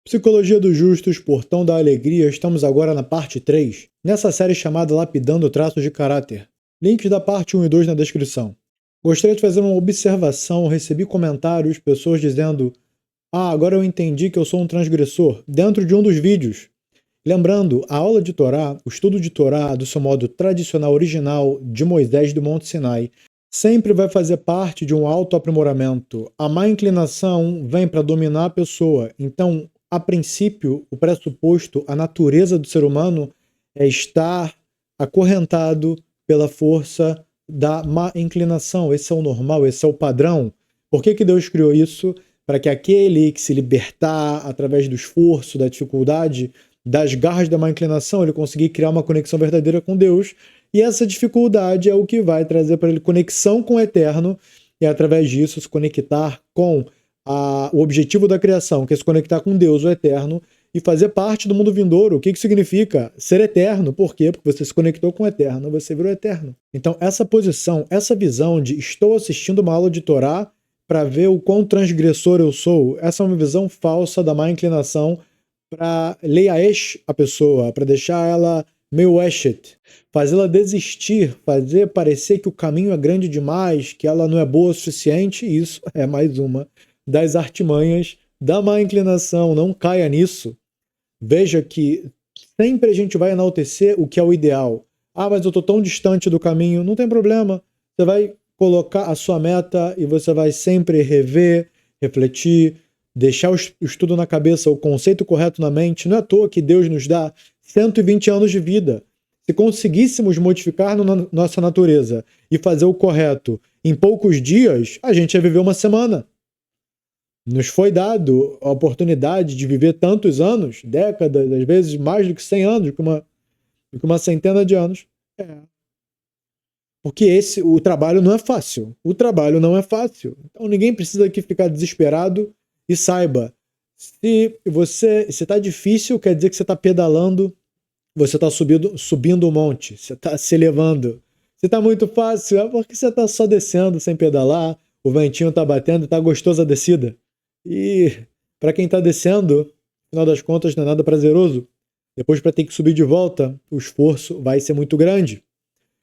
Psicologia dos Justos, Portão da Alegria, estamos agora na parte 3, nessa série chamada Lapidando Traços de Caráter. Links da parte 1 e 2 na descrição. Gostaria de fazer uma observação, recebi comentários, pessoas dizendo agora eu entendi que eu sou um transgressor, dentro de um dos vídeos. Lembrando, a aula de Torá, o estudo de Torá do seu modo tradicional original de Moisés do Monte Sinai, sempre vai fazer parte de um autoaprimoramento. A má inclinação vem para dominar a pessoa, então a princípio, o pressuposto, a natureza do ser humano é estar acorrentado pela força da má inclinação. Esse é o normal, esse é o padrão. Por que Deus criou isso? Para que aquele que se libertar através do esforço, da dificuldade, das garras da má inclinação, ele conseguir criar uma conexão verdadeira com Deus. E essa dificuldade é o que vai trazer para ele conexão com o Eterno e, através disso, se conectar com o objetivo da criação, que é se conectar com Deus, o Eterno, e fazer parte do mundo vindouro. O que significa ser eterno? Por quê? Porque você se conectou com o Eterno, você virou eterno. Então, essa posição, essa visão de estou assistindo uma aula de Torá para ver o quão transgressor eu sou, essa é uma visão falsa da má inclinação para leiaesh a pessoa, para deixar ela meio eshet, fazê-la desistir, fazer parecer que o caminho é grande demais, que ela não é boa o suficiente. Isso é mais uma das artimanhas da má inclinação. Não caia nisso. Veja que sempre a gente vai enaltecer o que é o ideal. Mas eu estou tão distante do caminho. Não tem problema. Você vai colocar a sua meta e você vai sempre rever, refletir, deixar o estudo na cabeça, o conceito correto na mente. Não é à toa que Deus nos dá 120 anos de vida. Se conseguíssemos modificar nossa natureza e fazer o correto em poucos dias, a gente ia viver uma semana. Nos foi dado a oportunidade de viver tantos anos, décadas, às vezes mais do que 100 anos, do que uma centena de anos. Porque o trabalho não é fácil. O trabalho não é fácil. Então ninguém precisa aqui ficar desesperado. E saiba, se está difícil, quer dizer que você está pedalando, você está subindo um monte, você está se elevando. Se está muito fácil, é porque você está só descendo sem pedalar, o ventinho está batendo e está gostosa a descida. E para quem está descendo, no final das contas não é nada prazeroso. Depois, para ter que subir de volta, o esforço vai ser muito grande.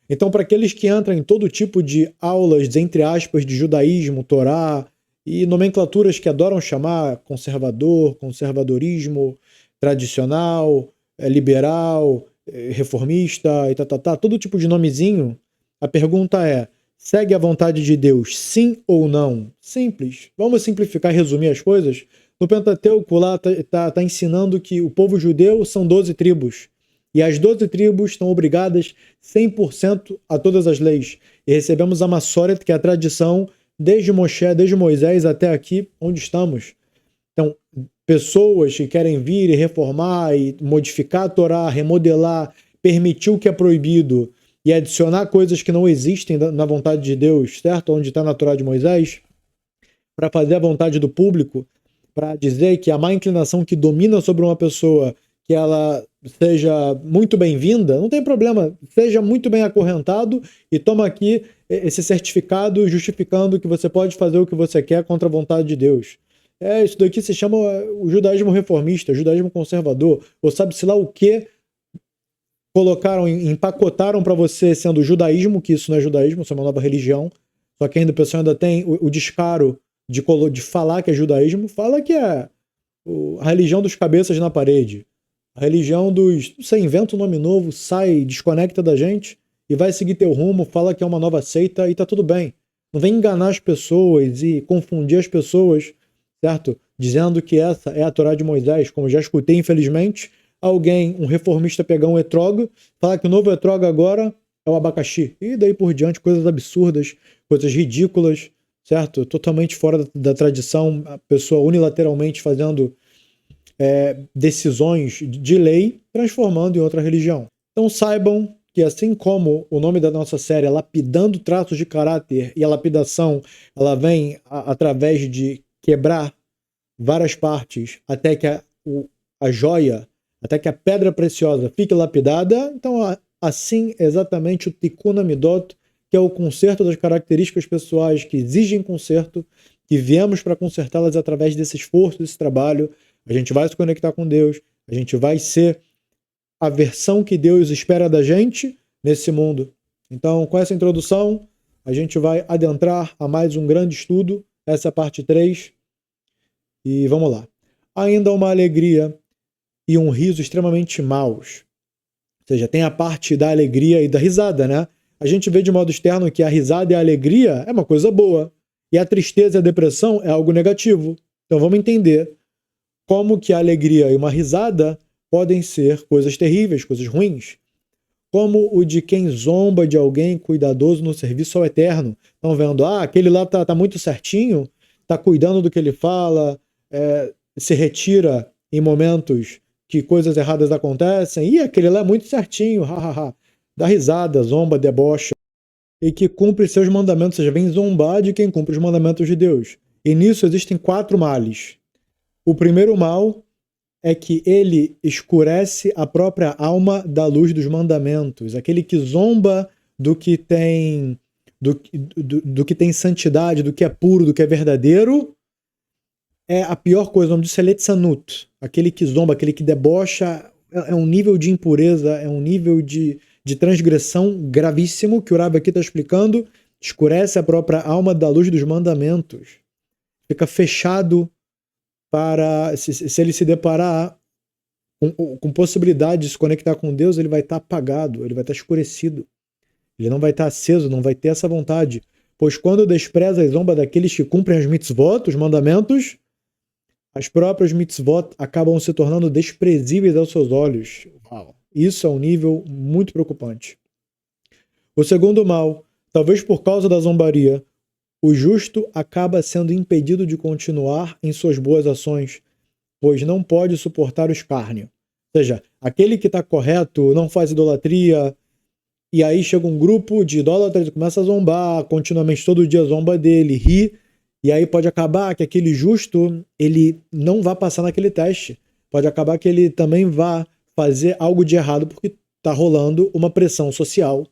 Então, para aqueles que entram em todo tipo de aulas, entre aspas, de judaísmo, Torá e nomenclaturas que adoram chamar conservador, conservadorismo, tradicional, liberal, reformista, e todo tipo de nomezinho, a pergunta é: segue a vontade de Deus, sim ou não? Simples. Vamos simplificar e resumir as coisas? No Pentateuco lá tá ensinando que o povo judeu são 12 tribos. E as 12 tribos estão obrigadas 100% a todas as leis. E recebemos a Massoret, que é a tradição desde Moshe, desde Moisés até aqui, onde estamos. Então, pessoas que querem vir e reformar e modificar a Torá, remodelar, permitir o que é proibido e adicionar coisas que não existem na vontade de Deus, certo? Onde está na Torá de Moisés, para fazer a vontade do público, para dizer que a má inclinação que domina sobre uma pessoa, que ela seja muito bem-vinda, não tem problema, seja muito bem acorrentado e toma aqui esse certificado justificando que você pode fazer o que você quer contra a vontade de Deus. Isso daqui se chama o judaísmo reformista, judaísmo conservador, ou sabe-se lá o que empacotaram para você sendo judaísmo, que isso não é judaísmo, isso é uma nova religião, só que ainda o pessoal ainda tem o descaro de falar que é judaísmo, fala que é a religião dos cabeças na parede, a religião dos... Você inventa um nome novo, sai, desconecta da gente e vai seguir teu rumo, fala que é uma nova seita e tá tudo bem. Não vem enganar as pessoas e confundir as pessoas, certo? Dizendo que essa é a Torá de Moisés, como já escutei, infelizmente, um reformista pegar um etrogo, falar que o novo etrogo agora é o abacaxi. E daí por diante, coisas absurdas, coisas ridículas, certo? Totalmente fora da tradição, a pessoa unilateralmente fazendo decisões de lei, transformando em outra religião. Então saibam que, assim como o nome da nossa série é Lapidando Traços de Caráter, e a lapidação ela vem através de quebrar várias partes até que a joia, até que a pedra preciosa fique lapidada, então assim exatamente o Tikkun Amidot, que é o conserto das características pessoais que exigem conserto, que viemos para consertá-las através desse esforço, desse trabalho, A gente vai se conectar com Deus, a gente vai ser a versão que Deus espera da gente nesse mundo. Então, com essa introdução, a gente vai adentrar a mais um grande estudo, essa é a parte 3, e vamos lá. Ainda uma alegria e um riso extremamente maus. Ou seja, tem a parte da alegria e da risada, né? A gente vê de modo externo que a risada e a alegria é uma coisa boa, e a tristeza e a depressão é algo negativo. Então vamos entender como que a alegria e uma risada podem ser coisas terríveis, coisas ruins. Como o de quem zomba de alguém cuidadoso no serviço ao eterno. Estão vendo, aquele lá tá muito certinho, tá cuidando do que ele fala, se retira em momentos que coisas erradas acontecem, e aquele lá é muito certinho, hahaha. Dá risada, zomba, debocha, e que cumpre seus mandamentos, ou seja, vem zombar de quem cumpre os mandamentos de Deus. E nisso existem 4 males. O primeiro mal é que ele escurece a própria alma da luz dos mandamentos. Aquele que zomba do que tem do que tem santidade, do que é puro, do que é verdadeiro, é a pior coisa. O nome disso é Letzanut. Aquele que zomba, aquele que debocha, é um nível de impureza, é um nível de transgressão gravíssimo que o Rabi aqui está explicando. Escurece a própria alma da luz dos mandamentos. Fica fechado para, se ele se deparar com possibilidade de se conectar com Deus, ele vai estar apagado, ele vai estar escurecido. Ele não vai estar aceso, não vai ter essa vontade. Pois quando despreza e zomba daqueles que cumprem as mitzvot, os mandamentos, as próprias mitzvot acabam se tornando desprezíveis aos seus olhos. Uau. Isso é um nível muito preocupante. O segundo mal, talvez por causa da zombaria, o justo acaba sendo impedido de continuar em suas boas ações, pois não pode suportar o escárnio. Ou seja, aquele que está correto não faz idolatria, e aí chega um grupo de idólatras e começa a zombar, continuamente todo dia zomba dele, ri, e aí pode acabar que aquele justo ele não vai passar naquele teste. Pode acabar que ele também vá fazer algo de errado porque está rolando uma pressão social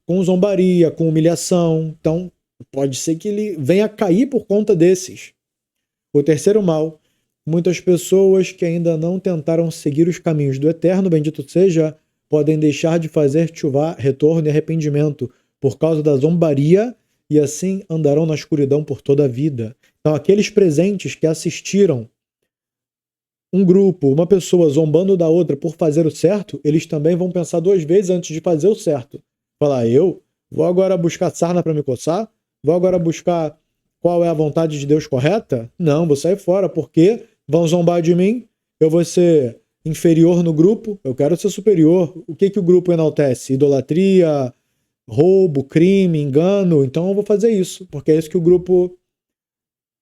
com zombaria, com humilhação. Então, pode ser que ele venha a cair por conta desses. O terceiro mal, muitas pessoas que ainda não tentaram seguir os caminhos do Eterno, bendito seja, podem deixar de fazer tchuvá, retorno e arrependimento por causa da zombaria e assim andarão na escuridão por toda a vida. Então, aqueles presentes que assistiram um grupo, uma pessoa zombando da outra por fazer o certo, eles também vão pensar 2 vezes antes de fazer o certo. Falar, eu vou agora buscar sarna para me coçar? Vou agora buscar qual é a vontade de Deus correta? Não, vou sair fora, porque vão zombar de mim, eu vou ser inferior no grupo, eu quero ser superior. O que o grupo enaltece? Idolatria, roubo, crime, engano. Então eu vou fazer isso, porque é isso que o grupo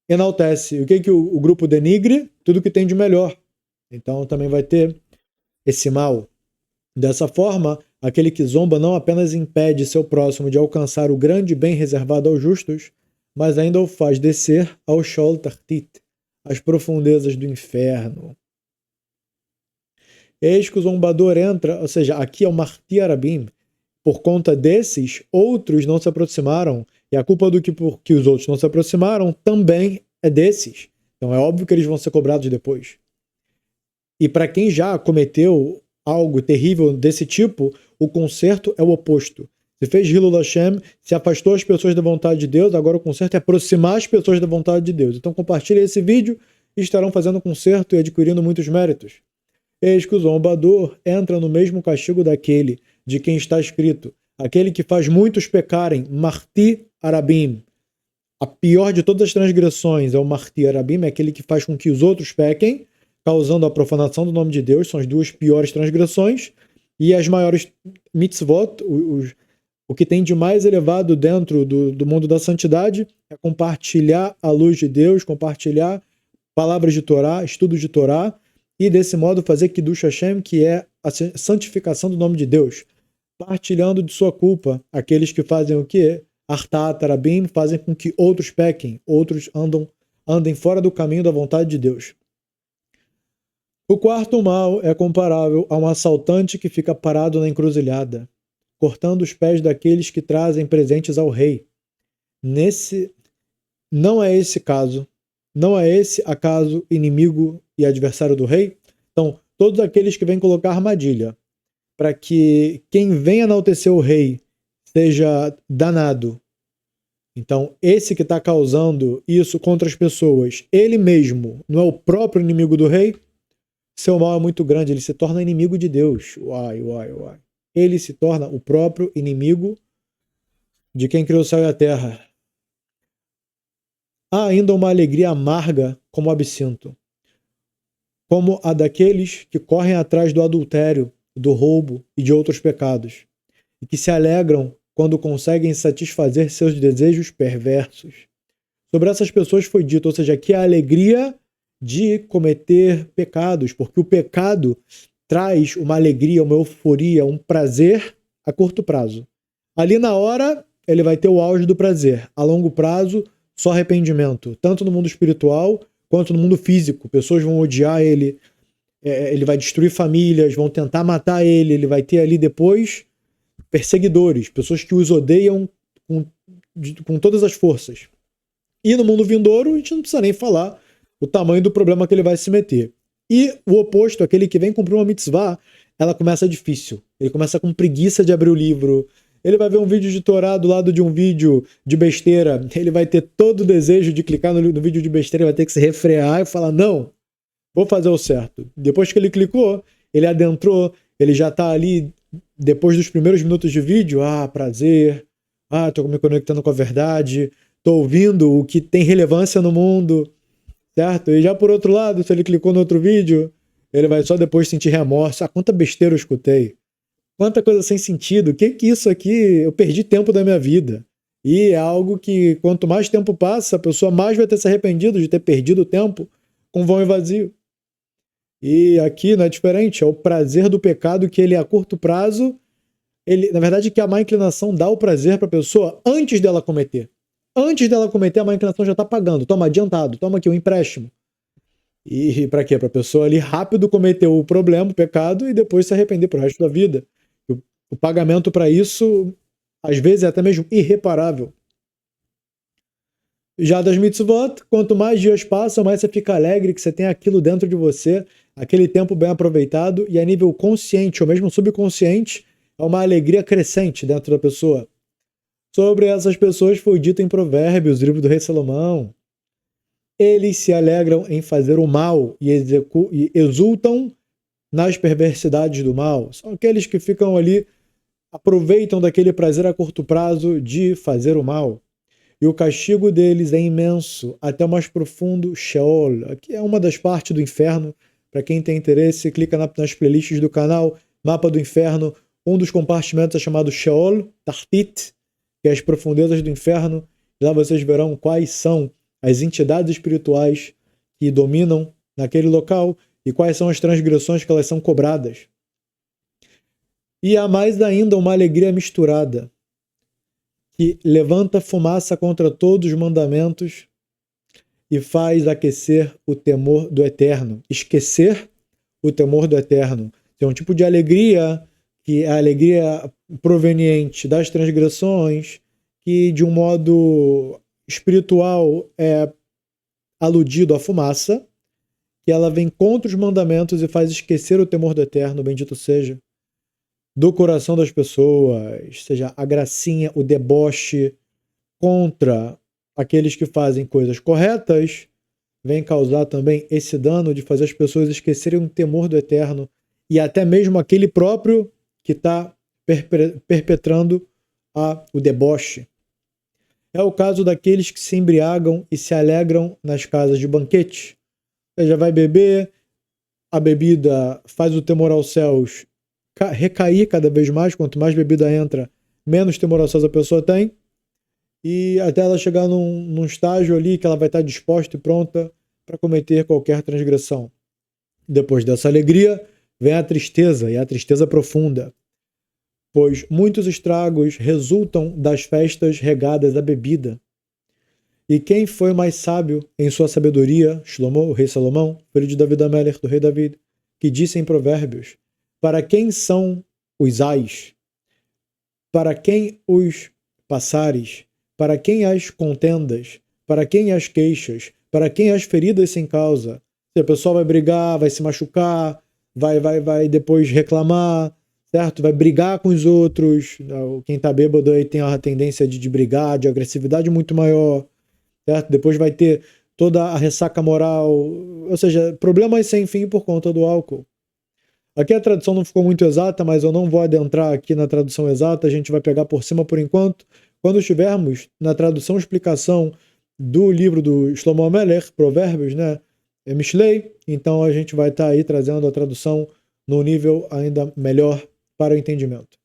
enaltece. O que o grupo denigre? Tudo que tem de melhor. Então também vai ter esse mal. Dessa forma, aquele que zomba não apenas impede seu próximo de alcançar o grande bem reservado aos justos, mas ainda o faz descer ao Sheol Tartit, às profundezas do inferno. Eis que o zombador entra, ou seja, aqui é o Marti Arabim. Por conta desses, outros não se aproximaram, e a culpa do que os outros não se aproximaram também é desses. Então é óbvio que eles vão ser cobrados depois. E para quem já cometeu algo terrível desse tipo, o conserto é o oposto. Se fez Hilul Hashem, se afastou as pessoas da vontade de Deus, agora o conserto é aproximar as pessoas da vontade de Deus. Então compartilhe esse vídeo e estarão fazendo conserto e adquirindo muitos méritos. Eis que o zombador entra no mesmo castigo daquele de quem está escrito, aquele que faz muitos pecarem, Marti Arabim. A pior de todas as transgressões é o Marti Arabim, é aquele que faz com que os outros pequem, causando a profanação do nome de Deus, são as 2 piores transgressões, e as maiores mitzvot, o que tem de mais elevado dentro do mundo da santidade, é compartilhar a luz de Deus, compartilhar palavras de Torá, estudos de Torá, e desse modo fazer Kiddush Hashem, que é a santificação do nome de Deus, partilhando de sua culpa aqueles que fazem o quê? Artat Arabim, fazem com que outros pequem, outros andem fora do caminho da vontade de Deus. O quarto mal é comparável a um assaltante que fica parado na encruzilhada, cortando os pés daqueles que trazem presentes ao rei. Não é esse caso, Não é esse, acaso, inimigo e adversário do rei? Então, todos aqueles que vêm colocar armadilha para que quem vem enaltecer o rei seja danado. Então, esse que está causando isso contra as pessoas, ele mesmo não é o próprio inimigo do rei? Seu mal é muito grande, ele se torna inimigo de Deus. Uai, uai, uai. Ele se torna o próprio inimigo de quem criou o céu e a terra. Há ainda uma alegria amarga como o absinto, como a daqueles que correm atrás do adultério, do roubo e de outros pecados, e que se alegram quando conseguem satisfazer seus desejos perversos. Sobre essas pessoas foi dito, ou seja, que a alegria de cometer pecados, porque o pecado traz uma alegria, uma euforia, um prazer a curto prazo. Ali na hora, ele vai ter o auge do prazer. A longo prazo, só arrependimento, tanto no mundo espiritual quanto no mundo físico. Pessoas vão odiar ele, ele vai destruir famílias, vão tentar matar ele, ele vai ter ali depois perseguidores, pessoas que os odeiam com todas as forças. E no mundo vindouro, a gente não precisa nem falar o tamanho do problema que ele vai se meter. E o oposto, aquele que vem cumprir uma mitzvah, ela começa difícil. Ele começa com preguiça de abrir o livro. Ele vai ver um vídeo de Torá do lado de um vídeo de besteira. Ele vai ter todo o desejo de clicar no vídeo de besteira, ele vai ter que se refrear e falar, não, vou fazer o certo. Depois que ele clicou, ele adentrou, ele já está ali, depois dos primeiros minutos de vídeo, prazer, tô me conectando com a verdade, tô ouvindo o que tem relevância no mundo, certo? E já por outro lado, se ele clicou no outro vídeo, ele vai só depois sentir remorso. Quanta besteira eu escutei. Quanta coisa sem sentido. Que isso aqui? Eu perdi tempo da minha vida. E é algo que, quanto mais tempo passa, a pessoa mais vai ter se arrependido de ter perdido o tempo com vão e vazio. E aqui não é diferente. É o prazer do pecado que ele, a curto prazo, na verdade, que a má inclinação dá o prazer para a pessoa antes dela cometer. Antes dela cometer, a má inclinação já está pagando. Toma, adiantado. Toma aqui um empréstimo. E para quê? Para a pessoa ali rápido cometer o problema, o pecado, e depois se arrepender pro resto da vida. O pagamento para isso, às vezes, é até mesmo irreparável. Já das mitzvot, quanto mais dias passam, mais você fica alegre que você tem aquilo dentro de você, aquele tempo bem aproveitado, e a nível consciente ou mesmo subconsciente, é uma alegria crescente dentro da pessoa. Sobre essas pessoas foi dito em Provérbios, livro do rei Salomão. Eles se alegram em fazer o mal e exultam nas perversidades do mal. São aqueles que ficam ali, aproveitam daquele prazer a curto prazo de fazer o mal. E o castigo deles é imenso, até o mais profundo Sheol. Aqui é uma das partes do inferno. Para quem tem interesse, clica nas playlists do canal, Mapa do Inferno. Um dos compartimentos é chamado Sheol, Tartit, que é as profundezas do inferno. E lá vocês verão quais são as entidades espirituais que dominam naquele local e quais são as transgressões que elas são cobradas. E há mais ainda uma alegria misturada, que levanta fumaça contra todos os mandamentos e faz aquecer o temor do Eterno. Esquecer o temor do Eterno. É um tipo de alegria que é a alegria proveniente das transgressões, que de um modo espiritual é aludido à fumaça, que ela vem contra os mandamentos e faz esquecer o temor do Eterno, bendito seja, do coração das pessoas, seja a gracinha, o deboche contra aqueles que fazem coisas corretas, vem causar também esse dano de fazer as pessoas esquecerem o temor do Eterno e até mesmo aquele próprio que está perpetrando o deboche. É o caso daqueles que se embriagam e se alegram nas casas de banquete. Você já vai beber, a bebida faz o temor aos céus recair cada vez mais, quanto mais bebida entra, menos temor aos céus a pessoa tem, e até ela chegar num estágio ali que ela vai estar disposta e pronta para cometer qualquer transgressão. Depois dessa alegria, vem a tristeza, e a tristeza profunda, pois muitos estragos resultam das festas regadas à bebida. E quem foi mais sábio em sua sabedoria? Shlomo, o rei Salomão, filho de David Amelech, do rei David, que disse em Provérbios: para quem são os ais? Para quem os passares? Para quem as contendas? Para quem as queixas? Para quem as feridas sem causa. A pessoa vai brigar, vai se machucar, vai depois reclamar, certo? Vai brigar com os outros. Quem tá bêbado aí tem a tendência de brigar, de agressividade muito maior, certo? Depois vai ter toda a ressaca moral, ou seja, problemas sem fim por conta do álcool. Aqui a tradução não ficou muito exata, mas eu não vou adentrar aqui na tradução exata, a gente vai pegar por cima por enquanto. Quando estivermos na tradução explicação do livro do Shlomo Amelech, Provérbios, né? Mishlei, então a gente vai estar aí trazendo a tradução num nível ainda melhor para o entendimento.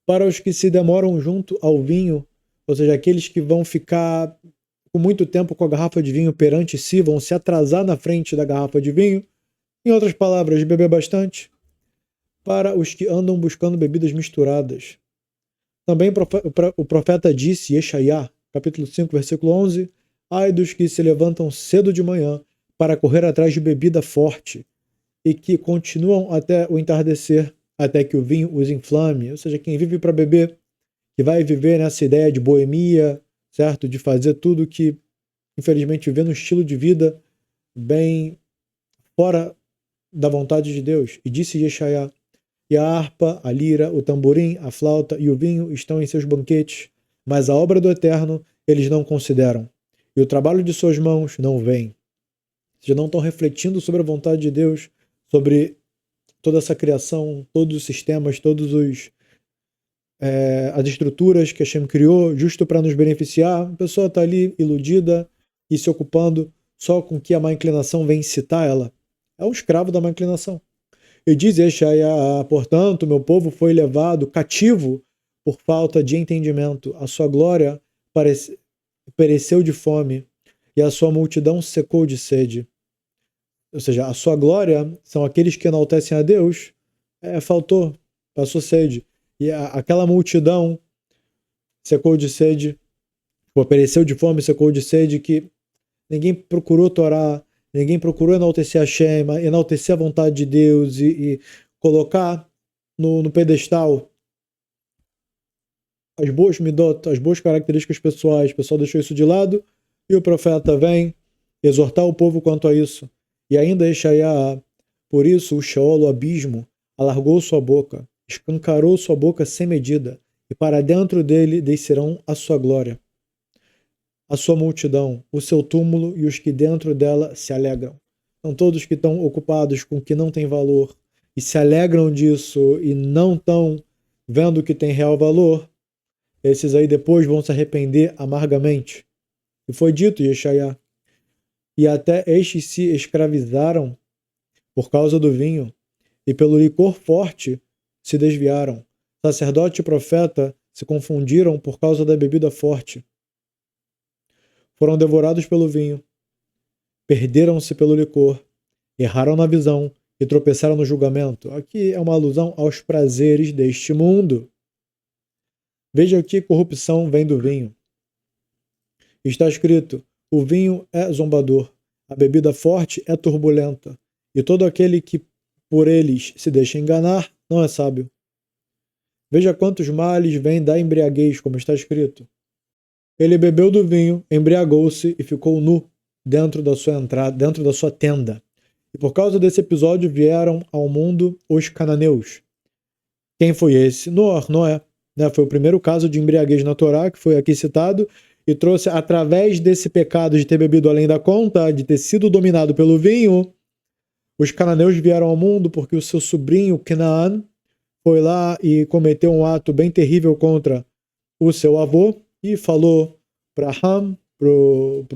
Para os que se demoram junto ao vinho, ou seja, aqueles que vão ficar com muito tempo com a garrafa de vinho perante si, vão se atrasar na frente da garrafa de vinho, em outras palavras, beber bastante. Para os que andam buscando bebidas misturadas. Também o profeta disse, Yeshaiá, capítulo 5, versículo 11, ai dos que se levantam cedo de manhã para correr atrás de bebida forte e que continuam até o entardecer, até que o vinho os inflame. Ou seja, quem vive para beber, que vai viver nessa ideia de boemia, certo? De fazer tudo que, infelizmente, viver um estilo de vida bem fora da vontade de Deus. E disse Yeshaiá, e a harpa, a lira, o tamborim, a flauta e o vinho estão em seus banquetes, mas a obra do Eterno eles não consideram, e o trabalho de suas mãos não vem. Já não estão refletindo sobre a vontade de Deus, sobre toda essa criação, todos os sistemas, as estruturas que Hashem criou, justo para nos beneficiar. A pessoa está ali iludida e se ocupando só com que a má inclinação vem incitar ela. É um escravo da má inclinação. E diz Yeshaiá, portanto, meu povo foi levado cativo por falta de entendimento. A sua glória pereceu de fome e a sua multidão secou de sede. Ou seja, a sua glória são aqueles que enaltecem a Deus, faltou, passou sede. E aquela multidão secou de sede, pereceu de fome, secou de sede, que ninguém procurou Torá, ninguém procurou enaltecer a Hashem, enaltecer a vontade de Deus e colocar no pedestal as boas midot, as boas características pessoais. O pessoal deixou isso de lado e o profeta vem exortar o povo quanto a isso. E ainda Yeshaiá, por isso o Sheol, o abismo, alargou sua boca, escancarou sua boca sem medida, e para dentro dele descerão a sua glória. A sua multidão, o seu túmulo e os que dentro dela se alegram. São todos que estão ocupados com o que não tem valor e se alegram disso e não estão vendo que tem real valor, esses aí depois vão se arrepender amargamente. E foi dito, Yeshaiá, e até estes se escravizaram por causa do vinho, e pelo licor forte se desviaram. Sacerdote e profeta se confundiram por causa da bebida forte. Foram devorados pelo vinho, perderam-se pelo licor, erraram na visão e tropeçaram no julgamento. Aqui é uma alusão aos prazeres deste mundo. Veja que corrupção vem do vinho. Está escrito, o vinho é zombador, a bebida forte é turbulenta, e todo aquele que por eles se deixa enganar não é sábio. Veja quantos males vêm da embriaguez, como está escrito. Ele bebeu do vinho, embriagou-se e ficou nu dentro da sua entrada, dentro da sua tenda. E por causa desse episódio vieram ao mundo os cananeus. Quem foi esse? Noé. Foi o primeiro caso de embriaguez na Torá, que foi aqui citado, e trouxe, através desse pecado de ter bebido além da conta, de ter sido dominado pelo vinho, os cananeus vieram ao mundo porque o seu sobrinho, Canaã, foi lá e cometeu um ato bem terrível contra o seu avô e falou para Ham, para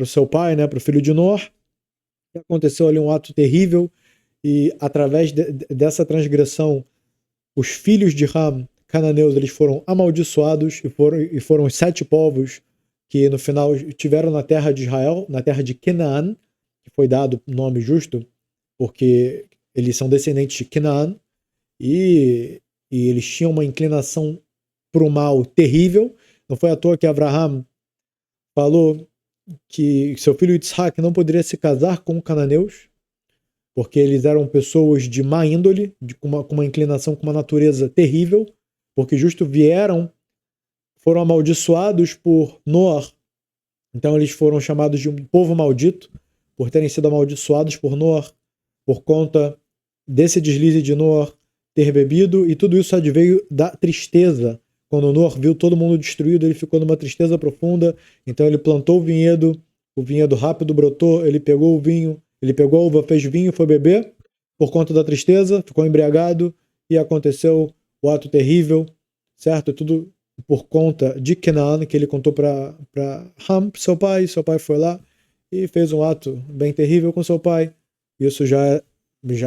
o seu pai, para o filho de Noé, que aconteceu ali um ato terrível e através dessa transgressão, os filhos de Ham, cananeus, eles foram amaldiçoados e foram os 7 povos que no final tiveram na terra de Israel, na terra de Canaã, que foi dado o nome justo, porque eles são descendentes de Canaã, e eles tinham uma inclinação para o mal terrível. Não foi à toa que Abraham falou que seu filho Isaac não poderia se casar com cananeus, porque eles eram pessoas de má índole, com uma inclinação, com uma natureza terrível, porque justo foram amaldiçoados por Noé, Então eles foram chamados de um povo maldito por terem sido amaldiçoados por Noar, por conta desse deslize de Noar ter bebido, e tudo isso adveio da tristeza. Quando Noar viu todo mundo destruído, ele ficou numa tristeza profunda, então ele plantou o vinhedo rápido brotou, ele pegou o vinho, ele pegou a uva, fez vinho, foi beber, por conta da tristeza, ficou embriagado, e aconteceu o ato terrível, certo? Tudo por conta de Canaan, que ele contou para Ham, seu pai foi lá e fez um ato bem terrível com seu pai. Isso já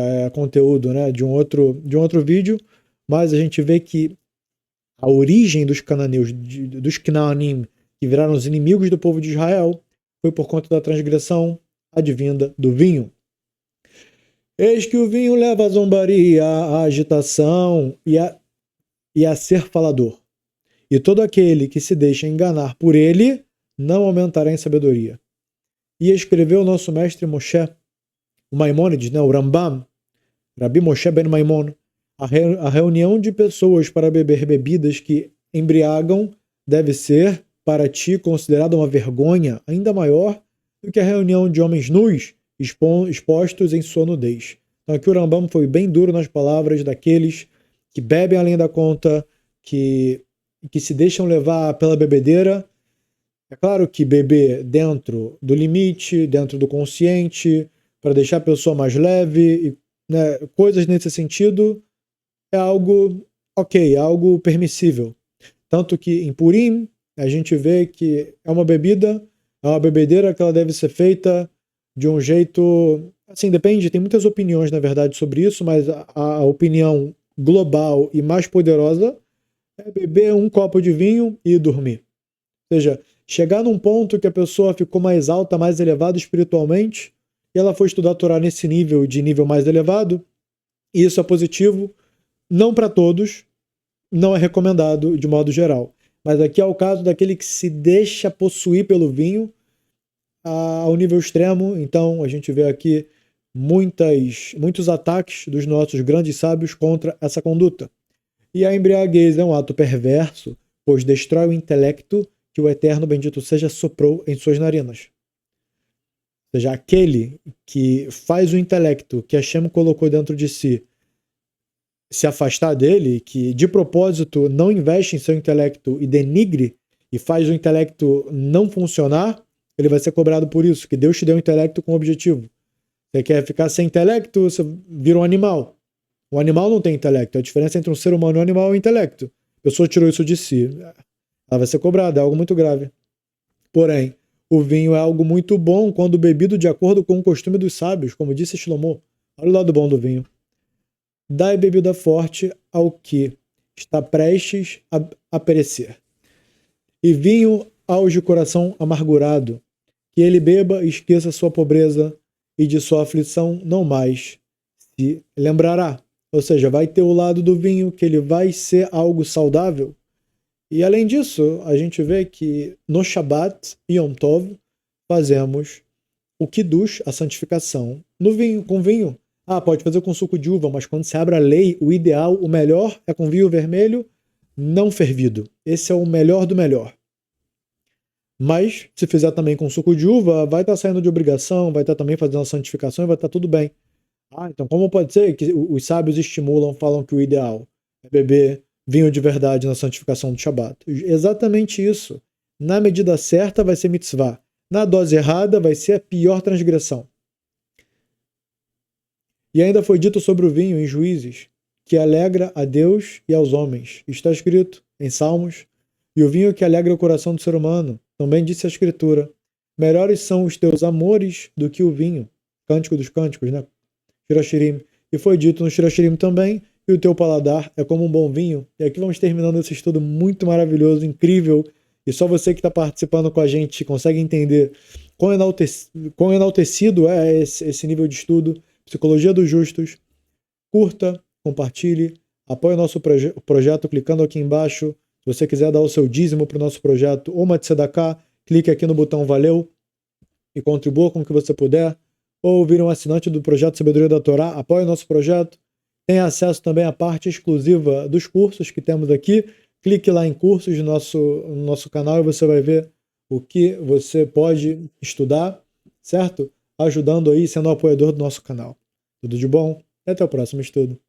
é conteúdo, né, de um outro vídeo, mas a gente vê que a origem dos cananeus, dos Canaanim, que viraram os inimigos do povo de Israel, foi por conta da transgressão advinda do vinho. Eis que o vinho leva a zombaria, a agitação e a ser falador. E todo aquele que se deixa enganar por ele não aumentará em sabedoria. E escreveu o nosso mestre Moshe, o Maimônides, né, o Rambam, Rabi Moshe ben Maimon, a reunião de pessoas para beber bebidas que embriagam deve ser, para ti, considerada uma vergonha ainda maior do que a reunião de homens nus expostos em sua nudez. Então aqui o Rambam foi bem duro nas palavras daqueles que bebem além da conta, que se deixam levar pela bebedeira. É claro que beber dentro do limite, dentro do consciente, para deixar a pessoa mais leve, né, coisas nesse sentido, é algo ok, é algo permissível. Tanto que em Purim, a gente vê que é uma bebedeira que ela deve ser feita de um jeito, assim, depende, tem muitas opiniões, na verdade, sobre isso, mas a opinião global e mais poderosa é beber um copo de vinho e dormir. Ou seja, chegar num ponto que a pessoa ficou mais alta, mais elevada espiritualmente, e ela foi estudar a Torá nesse nível, de nível mais elevado, e isso é positivo, não para todos, não é recomendado de modo geral. Mas aqui é o caso daquele que se deixa possuir pelo vinho ao nível extremo. Então a gente vê aqui muitos ataques dos nossos grandes sábios contra essa conduta. E a embriaguez é um ato perverso, pois destrói o intelecto que o Eterno bendito seja soprou em suas narinas. Ou seja, aquele que faz o intelecto que Hashem colocou dentro de si se afastar dele, que de propósito não investe em seu intelecto e denigre e faz o intelecto não funcionar, ele vai ser cobrado por isso, que Deus te deu um intelecto com objetivo. Você quer ficar sem intelecto, você vira um animal. O animal não tem intelecto. A diferença entre um ser humano e um animal é o intelecto. A pessoa tirou isso de si. Ela vai ser cobrada, é algo muito grave. Porém, o vinho é algo muito bom quando bebido de acordo com o costume dos sábios, como disse Shlomo. Olha o lado bom do vinho. Dai bebida forte ao que está prestes a perecer, e vinho aos de coração amargurado, que ele beba e esqueça sua pobreza, e de sua aflição não mais se lembrará. Ou seja, vai ter o lado do vinho que ele vai ser algo saudável. E além disso, a gente vê que no Shabat e Yom Tov fazemos o Kiddush, a santificação, no vinho, com vinho. Pode fazer com suco de uva, mas quando se abre a lei, o ideal, o melhor é com vinho vermelho não fervido. Esse é o melhor do melhor. Mas, se fizer também com suco de uva, vai estar saindo de obrigação, vai estar também fazendo a santificação e vai estar tudo bem. Então como pode ser que os sábios estimulam, falam que o ideal é beber vinho de verdade na santificação do Shabat? Exatamente isso. Na medida certa vai ser mitzvah. Na dose errada vai ser a pior transgressão. E ainda foi dito sobre o vinho em Juízes, que alegra a Deus e aos homens. Está escrito em Salmos. E o vinho que alegra o coração do ser humano. Também disse a Escritura. Melhores são os teus amores do que o vinho. Cântico dos Cânticos, né? Shirashirim. E foi dito no Shirashirim também, e o teu paladar é como um bom vinho. E aqui vamos terminando esse estudo muito maravilhoso, incrível, e só você que está participando com a gente consegue entender quão enaltecido é esse nível de estudo. Psicologia dos Justos. Curta, compartilhe, apoie o nosso projeto clicando aqui embaixo. Se você quiser dar o seu dízimo para o nosso projeto ou uma tzedakah, clique aqui no botão valeu e contribua com o que você puder. Ou vire um assinante do projeto Sabedoria da Torá, apoie o nosso projeto. Tem acesso também à parte exclusiva dos cursos que temos aqui. Clique lá em cursos no nosso canal e você vai ver o que você pode estudar, certo? Ajudando aí, sendo um apoiador do nosso canal. Tudo de bom e até o próximo estudo.